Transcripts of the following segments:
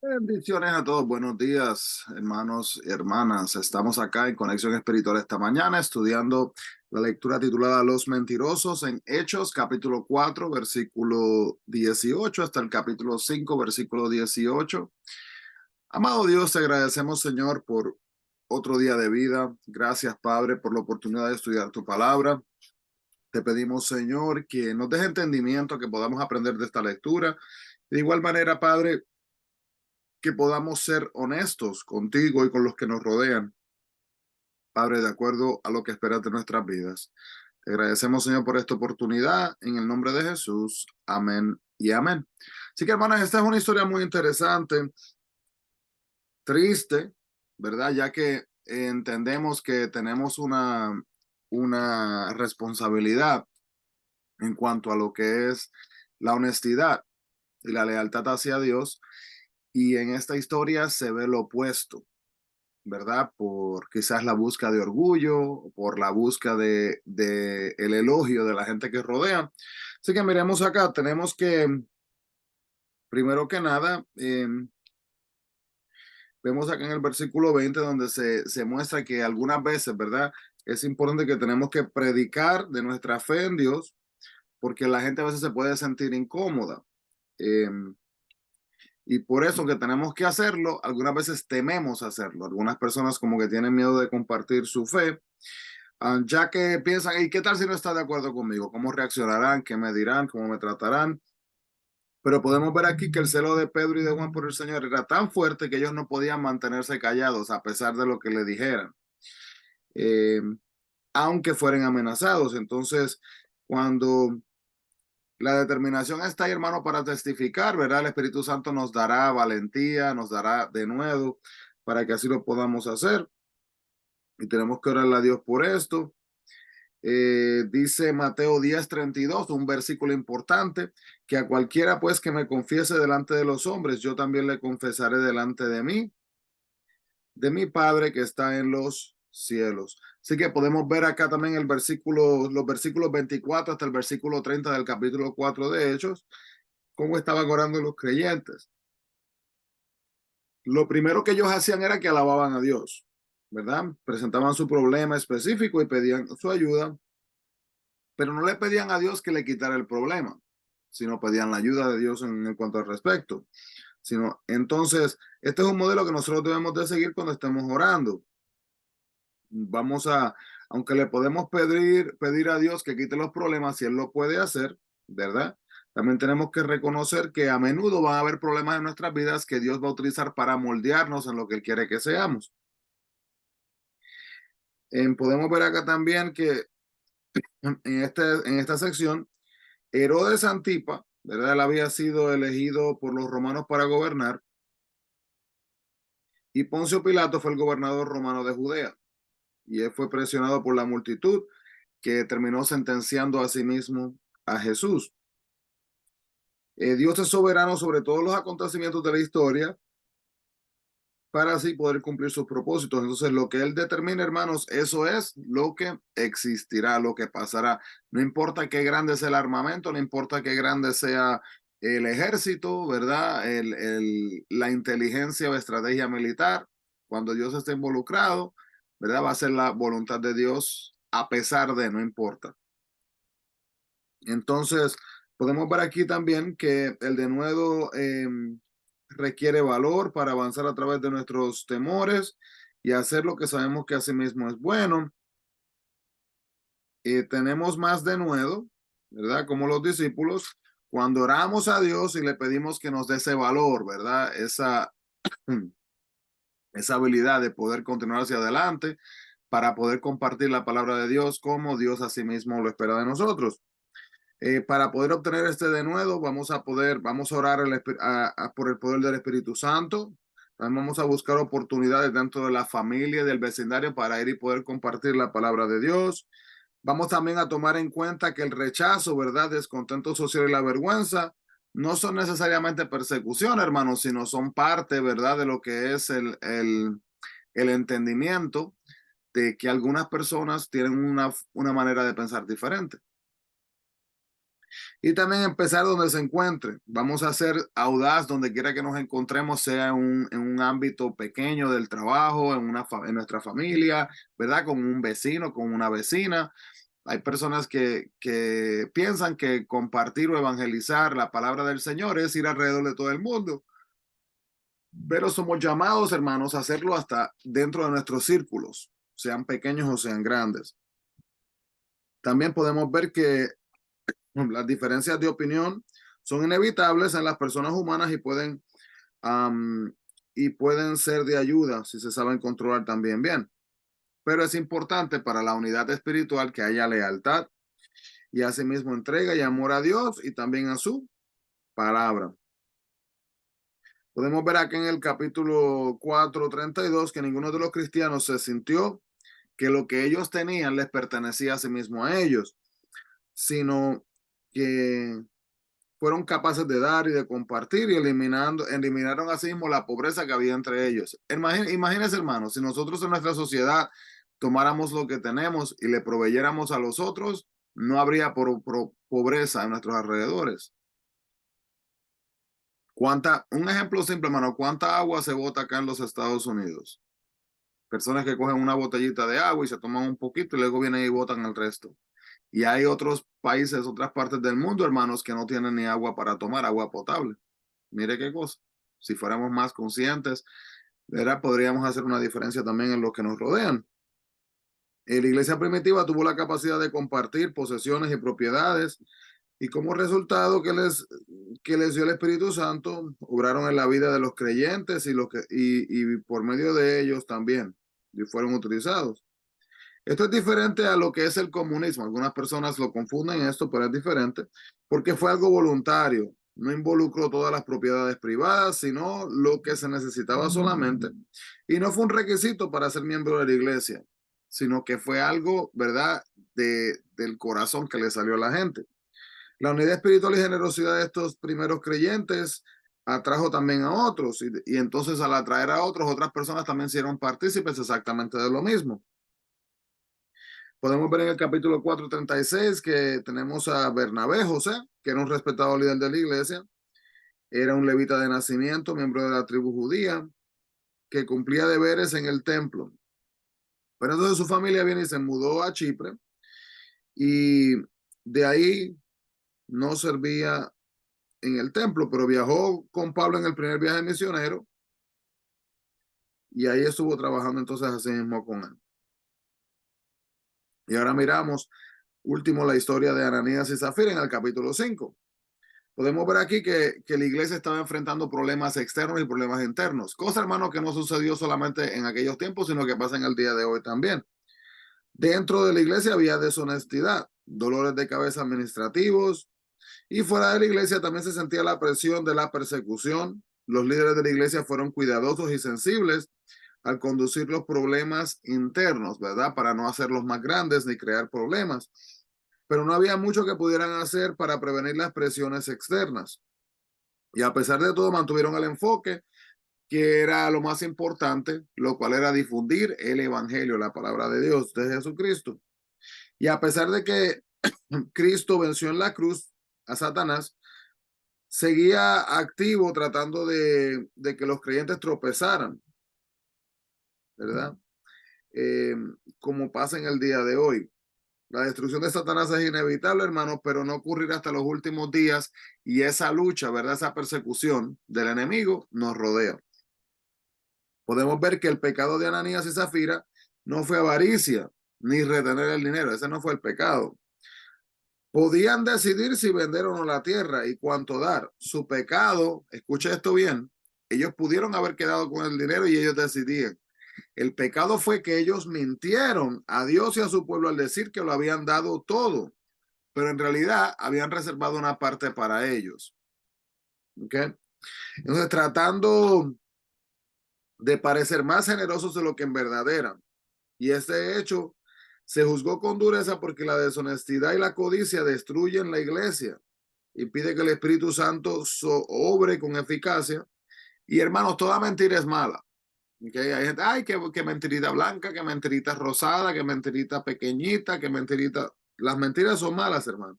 Bendiciones a todos, buenos días, hermanos y hermanas. Estamos acá en Conexión Espiritual esta mañana estudiando la lectura titulada Los Mentirosos en Hechos, capítulo 4, versículo 18, hasta el capítulo 5, versículo 18. Amado Dios, te agradecemos, Señor, por otro día de vida. Gracias, Padre, por la oportunidad de estudiar tu palabra. Te pedimos, Señor, que nos deje entendimiento, que podamos aprender de esta lectura. De igual manera, Padre, que podamos ser honestos contigo y con los que nos rodean, Padre, de acuerdo a lo que esperas de nuestras vidas. Te agradecemos, Señor, por esta oportunidad. En el nombre de Jesús. Amén y amén. Así que, hermanas, esta es una historia muy interesante, triste, ¿verdad? Ya que entendemos que tenemos una responsabilidad en cuanto a lo que es la honestidad y la lealtad hacia Dios. Y en esta historia se ve lo opuesto, ¿verdad? Por quizás la búsqueda de orgullo, por la búsqueda de el elogio de la gente que rodea. Así que miremos acá, tenemos que, primero que nada, vemos acá en el versículo 20 donde se muestra que algunas veces, ¿verdad? Es importante que tenemos que predicar de nuestra fe en Dios, porque la gente a veces se puede sentir incómoda. Y por eso que tenemos que hacerlo, algunas veces tememos hacerlo. Algunas personas como que tienen miedo de compartir su fe, ya que piensan, ¿y qué tal si no está de acuerdo conmigo? ¿Cómo reaccionarán? ¿Qué me dirán? ¿Cómo me tratarán? Pero podemos ver aquí que el celo de Pedro y de Juan por el Señor era tan fuerte que ellos no podían mantenerse callados a pesar de lo que le dijeran, eh, aunque fueran amenazados. Entonces, cuando la determinación está ahí, hermano, para testificar, ¿verdad? El Espíritu Santo nos dará valentía, nos dará de nuevo para que así lo podamos hacer. Y tenemos que orarle a Dios por esto. Dice Mateo 10:32, un versículo importante, que a cualquiera pues que me confiese delante de los hombres, yo también le confesaré delante de mí, de mi Padre que está en los cielos. Así que podemos ver acá también el versículo, los versículos 24 hasta el versículo 30 del capítulo 4 de Hechos, cómo estaban orando los creyentes. Lo primero que ellos hacían era que alababan a Dios, ¿verdad? Presentaban su problema específico y pedían su ayuda, pero no le pedían a Dios que le quitara el problema, sino pedían la ayuda de Dios en cuanto al respecto. Entonces, este es un modelo que nosotros debemos de seguir cuando estemos orando. Vamos a, aunque le podemos pedir a Dios que quite los problemas, si Él lo puede hacer, ¿verdad? También tenemos que reconocer que a menudo van a haber problemas en nuestras vidas que Dios va a utilizar para moldearnos en lo que Él quiere que seamos. Podemos ver acá también que en esta sección, Herodes Antipa, ¿verdad? Él había sido elegido por los romanos para gobernar y Poncio Pilato fue el gobernador romano de Judea y él fue presionado por la multitud que terminó sentenciando a sí mismo a Jesús. Dios es soberano sobre todos los acontecimientos de la historia para así poder cumplir sus propósitos. Entonces, lo que Él determina, hermanos, eso es lo que existirá, lo que pasará. No importa qué grande sea el armamento, no importa qué grande sea el ejército, ¿verdad? La inteligencia o estrategia militar, cuando Dios esté involucrado, ¿verdad? Va a ser la voluntad de Dios a pesar de, no importa. Entonces, podemos ver aquí también que el denuedo requiere valor para avanzar a través de nuestros temores y hacer lo que sabemos que asimismo es bueno. Tenemos más denuedo, ¿verdad? Como los discípulos, cuando oramos a Dios y le pedimos que nos dé ese valor, ¿verdad? Esa habilidad de poder continuar hacia adelante para poder compartir la palabra de Dios como Dios asimismo lo espera de nosotros. Para poder obtener este denuedo, vamos a orar por el poder del Espíritu Santo. También vamos a buscar oportunidades dentro de la familia y del vecindario para ir y poder compartir la palabra de Dios. Vamos también a tomar en cuenta que el rechazo, ¿verdad? Descontento social y la vergüenza no son necesariamente persecución, hermanos, sino son parte, ¿verdad? De lo que es el entendimiento de que algunas personas tienen una manera de pensar diferente. Y también empezar donde se encuentre. Vamos a ser audaz donde quiera que nos encontremos, sea en un ámbito pequeño del trabajo, en nuestra familia, ¿verdad? Con un vecino, con una vecina. Hay personas que piensan que compartir o evangelizar la palabra del Señor es ir alrededor de todo el mundo, pero somos llamados, hermanos, a hacerlo hasta dentro de nuestros círculos, sean pequeños o sean grandes. También podemos ver que las diferencias de opinión son inevitables en las personas humanas um, y pueden ser de ayuda si se saben controlar también bien. Pero es importante para la unidad espiritual que haya lealtad y asimismo entrega y amor a Dios y también a su palabra. Podemos ver aquí en el capítulo 4:32 que ninguno de los cristianos se sintió que lo que ellos tenían les pertenecía a sí mismo a ellos, sino que fueron capaces de dar y de compartir y eliminaron así mismo la pobreza que había entre ellos. Imagínense, hermanos, si nosotros en nuestra sociedad tomáramos lo que tenemos y le proveyéramos a los otros, no habría pobreza en nuestros alrededores. Un ejemplo simple, hermano, ¿cuánta agua se bota acá en los Estados Unidos? Personas que cogen una botellita de agua y se toman un poquito y luego vienen y botan el resto. Y hay otros países, otras partes del mundo, hermanos, que no tienen ni agua para tomar, agua potable. Mire qué cosa. Si fuéramos más conscientes, ¿verdad? Podríamos hacer una diferencia también en los que nos rodean. La iglesia primitiva tuvo la capacidad de compartir posesiones y propiedades y como resultado que les dio el Espíritu Santo, obraron en la vida de los creyentes y por medio de ellos también y fueron utilizados. Esto es diferente a lo que es el comunismo. Algunas personas lo confunden en esto, pero es diferente porque fue algo voluntario. No involucró todas las propiedades privadas, sino lo que se necesitaba solamente. Y no fue un requisito para ser miembro de la iglesia, sino que fue algo, ¿verdad?, del corazón que le salió a la gente. La unidad espiritual y generosidad de estos primeros creyentes atrajo también a otros. Y entonces al atraer a otros, otras personas también se hicieron partícipes exactamente de lo mismo. Podemos ver en el capítulo 4:36 que tenemos a Bernabé José, que era un respetado líder de la iglesia, era un levita de nacimiento, miembro de la tribu judía, que cumplía deberes en el templo. Pero entonces su familia viene y se mudó a Chipre y de ahí no servía en el templo, pero viajó con Pablo en el primer viaje misionero y ahí estuvo trabajando entonces así mismo con él. Y ahora miramos, último, la historia de Ananías y Zafira en el capítulo 5. Podemos ver aquí que la iglesia estaba enfrentando problemas externos y problemas internos. Cosa, hermano, que no sucedió solamente en aquellos tiempos, sino que pasa en el día de hoy también. Dentro de la iglesia había deshonestidad, dolores de cabeza administrativos y fuera de la iglesia también se sentía la presión de la persecución. Los líderes de la iglesia fueron cuidadosos y sensibles al conducir los problemas internos, ¿verdad? Para no hacerlos más grandes ni crear problemas. Pero no había mucho que pudieran hacer para prevenir las presiones externas. Y a pesar de todo, mantuvieron el enfoque que era lo más importante, lo cual era difundir el evangelio, la palabra de Dios, de Jesucristo. Y a pesar de que Cristo venció en la cruz a Satanás, seguía activo tratando de que los creyentes tropezaran, ¿verdad? Eh, Como pasa en el día de hoy. La destrucción de Satanás es inevitable, hermanos, pero no ocurrirá hasta los últimos días y esa lucha, ¿verdad? Esa persecución del enemigo nos rodea. Podemos ver que el pecado de Ananías y Zafira no fue avaricia ni retener el dinero, ese no fue el pecado. Podían decidir si vender o no la tierra y cuánto dar. Su pecado, escucha esto bien, ellos pudieron haber quedado con el dinero y ellos decidían. El pecado fue que ellos mintieron a Dios y a su pueblo al decir que lo habían dado todo, pero en realidad habían reservado una parte para ellos. ¿Okay? Entonces, tratando de parecer más generosos de lo que en verdad eran. Y este hecho se juzgó con dureza porque la deshonestidad y la codicia destruyen la iglesia, impide que el Espíritu Santo obre con eficacia. Y hermanos, toda mentira es mala. ¿Okay? Hay gente, ay, que mentirita blanca, que mentirita rosada, que mentirita pequeñita, que mentirita. Las mentiras son malas, hermanos.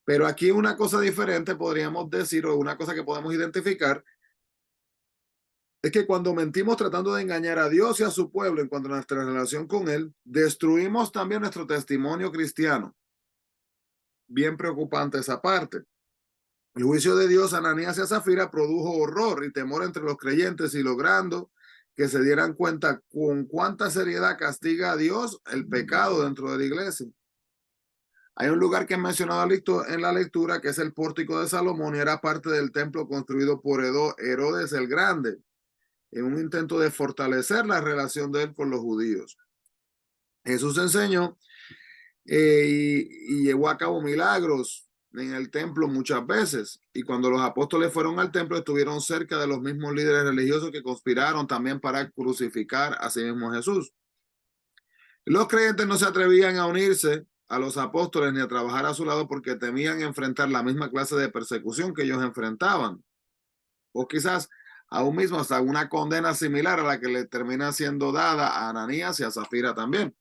Pero aquí una cosa diferente podríamos decir, o una cosa que podemos identificar, es que cuando mentimos tratando de engañar a Dios y a su pueblo en cuanto a nuestra relación con Él, destruimos también nuestro testimonio cristiano. Bien preocupante esa parte. El juicio de Dios a Ananías y a Zafira produjo horror y temor entre los creyentes y logrando que se dieran cuenta con cuánta seriedad castiga a Dios el pecado dentro de la iglesia. Hay un lugar que he mencionado en la lectura que es el pórtico de Salomón y era parte del templo construido por Herodes el Grande en un intento de fortalecer la relación de él con los judíos. Jesús enseñó y llevó a cabo milagros en el templo muchas veces. Y cuando los apóstoles fueron al templo, estuvieron cerca de los mismos líderes religiosos que conspiraron también para crucificar a sí mismo Jesús. Los creyentes no se atrevían a unirse a los apóstoles ni a trabajar a su lado porque temían enfrentar la misma clase de persecución que ellos enfrentaban. O quizás aún mismo hasta una condena similar a la que le termina siendo dada a Ananías y a Zafira también.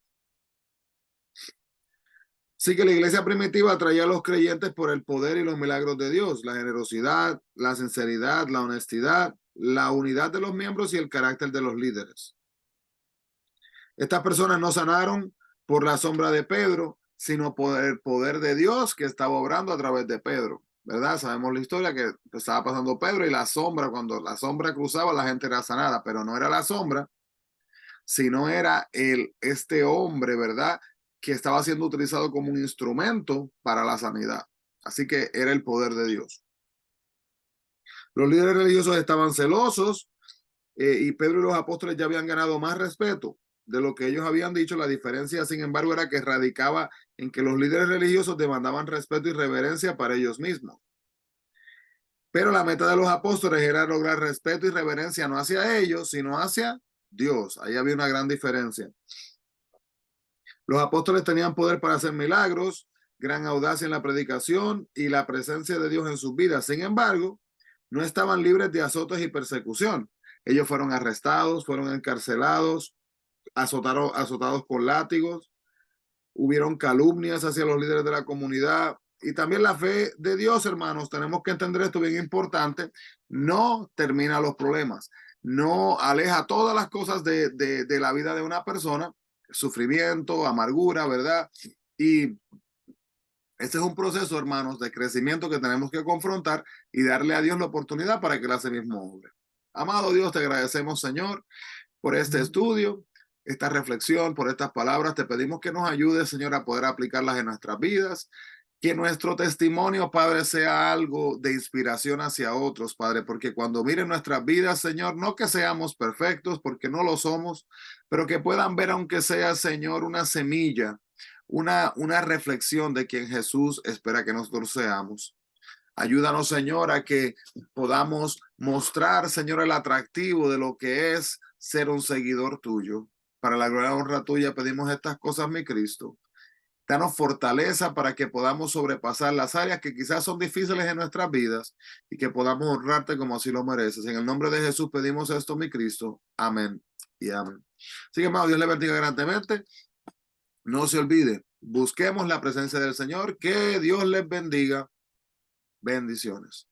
Sí que la iglesia primitiva atraía a los creyentes por el poder y los milagros de Dios, la generosidad, la sinceridad, la honestidad, la unidad de los miembros y el carácter de los líderes. Estas personas no sanaron por la sombra de Pedro, sino por el poder de Dios que estaba obrando a través de Pedro, ¿verdad? Sabemos la historia que estaba pasando Pedro y la sombra, cuando la sombra cruzaba, la gente era sanada, pero no era la sombra, sino era este hombre, ¿verdad? Que estaba siendo utilizado como un instrumento para la sanidad. Así que era el poder de Dios. Los líderes religiosos estaban celosos y Pedro y los apóstoles ya habían ganado más respeto de lo que ellos habían dicho. La diferencia, sin embargo, era que radicaba en que los líderes religiosos demandaban respeto y reverencia para ellos mismos. Pero la meta de los apóstoles era lograr respeto y reverencia no hacia ellos, sino hacia Dios. Ahí había una gran diferencia. Los apóstoles tenían poder para hacer milagros, gran audacia en la predicación y la presencia de Dios en sus vidas. Sin embargo, no estaban libres de azotes y persecución. Ellos fueron arrestados, fueron encarcelados, azotados con látigos, hubieron calumnias hacia los líderes de la comunidad y también la fe de Dios, hermanos. Tenemos que entender esto bien importante. No termina los problemas, no aleja todas las cosas de la vida de una persona, sufrimiento, amargura, ¿verdad? Y este es un proceso, hermanos, de crecimiento que tenemos que confrontar y darle a Dios la oportunidad para que Él hace mismo hombre. Amado Dios, te agradecemos, Señor, por este estudio, esta reflexión, por estas palabras. Te pedimos que nos ayudes, Señor, a poder aplicarlas en nuestras vidas. Que nuestro testimonio, Padre, sea algo de inspiración hacia otros, Padre, porque cuando miren nuestras vidas, Señor, no que seamos perfectos, porque no lo somos, pero que puedan ver, aunque sea, Señor, una semilla, una reflexión de quien Jesús espera que nosotros seamos. Ayúdanos, Señor, a que podamos mostrar, Señor, el atractivo de lo que es ser un seguidor tuyo. Para la gloria y honra tuya pedimos estas cosas, mi Cristo. Danos fortaleza para que podamos sobrepasar las áreas que quizás son difíciles en nuestras vidas y que podamos honrarte como así lo mereces. En el nombre de Jesús pedimos esto, mi Cristo. Amén y amén. Así que, hermano, Dios le bendiga grandemente. No se olvide, busquemos la presencia del Señor. Que Dios les bendiga. Bendiciones.